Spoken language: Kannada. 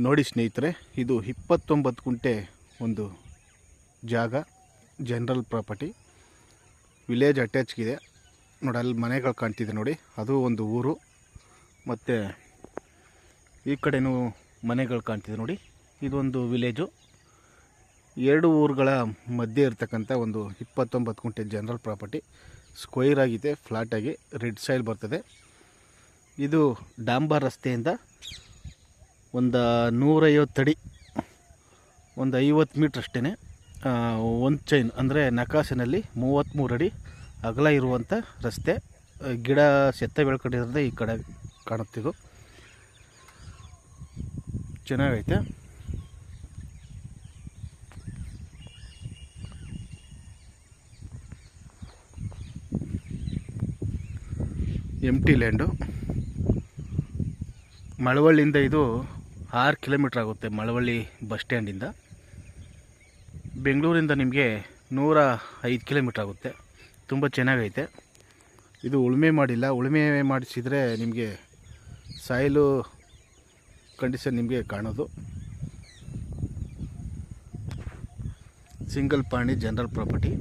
ನೋಡಿ ಸ್ನೇಹಿತರೆ, ಇದು 29 ಗುಂಟೆ ಒಂದು ಜಾಗ, ಜನರಲ್ ಪ್ರಾಪರ್ಟಿ, ವಿಲೇಜ್ ಅಟ್ಯಾಚ್ಗಿದೆ ನೋಡಿ. ಅಲ್ಲಿ ಮನೆಗಳು ಕಾಣ್ತಿದೆ ನೋಡಿ, ಅದು ಒಂದು ಊರು. ಮತ್ತು ಈ ಕಡೆನೂ ಮನೆಗಳು ಕಾಣ್ತಿದೆ ನೋಡಿ, ಇದೊಂದು ವಿಲೇಜು. ಎರಡು ಊರುಗಳ ಮಧ್ಯೆ ಇರ್ತಕ್ಕಂಥ ಒಂದು 29 ಗುಂಟೆ ಜನರಲ್ ಪ್ರಾಪರ್ಟಿ. ಸ್ಕ್ವೈರ್ ಆಗಿದೆ, ಫ್ಲಾಟಾಗಿ ರೆಡ್ ಸಾಯಿಲ್ ಬರ್ತದೆ. ಇದು ಡಾಂಬರ್ ರಸ್ತೆಯಿಂದ ಒಂದು 150 ಅಡಿ, ಒಂದು 50 ಮೀಟ್ರ್ ಅಷ್ಟೇ ಒಂದು ಚೈನ್ ಅಂದರೆ ನಕಾಸಿನಲ್ಲಿ 33 ಅಡಿ ಅಗಲ ಇರುವಂಥ ರಸ್ತೆ. ಗಿಡ ಸೆತ್ತ ಬೆಳ್ಕೊಂಡಿರೋದೇ ಈ ಕಡೆ ಕಾಣುತ್ತಿದ್ದು, ಚೆನ್ನಾಗೈತೆ. ಎಂಟಿ ಲ್ಯಾಂಡು. ಮಳವಳ್ಳಿಯಿಂದ ಇದು 6 ಕಿಲೋಮೀಟ್ರ್ ಆಗುತ್ತೆ. ಮಳವಳ್ಳಿ ಬಸ್ ಸ್ಟ್ಯಾಂಡಿಂದ ಬೆಂಗಳೂರಿಂದ ನಿಮಗೆ 105 ಕಿಲೋಮೀಟ್ರ್ ಆಗುತ್ತೆ. ತುಂಬ ಚೆನ್ನಾಗೈತೆ. ಇದು ಉಳುಮೆ ಮಾಡಿಲ್ಲ, ಉಳುಮೆ ಮಾಡಿಸಿದರೆ ನಿಮಗೆ ಸಾಯಿಲು ಕಂಡೀಷನ್ ನಿಮಗೆ ಕಾಣೋದು. ಸಿಂಗಲ್ ಪಾಣಿ ಜನರಲ್ ಪ್ರಾಪರ್ಟಿ.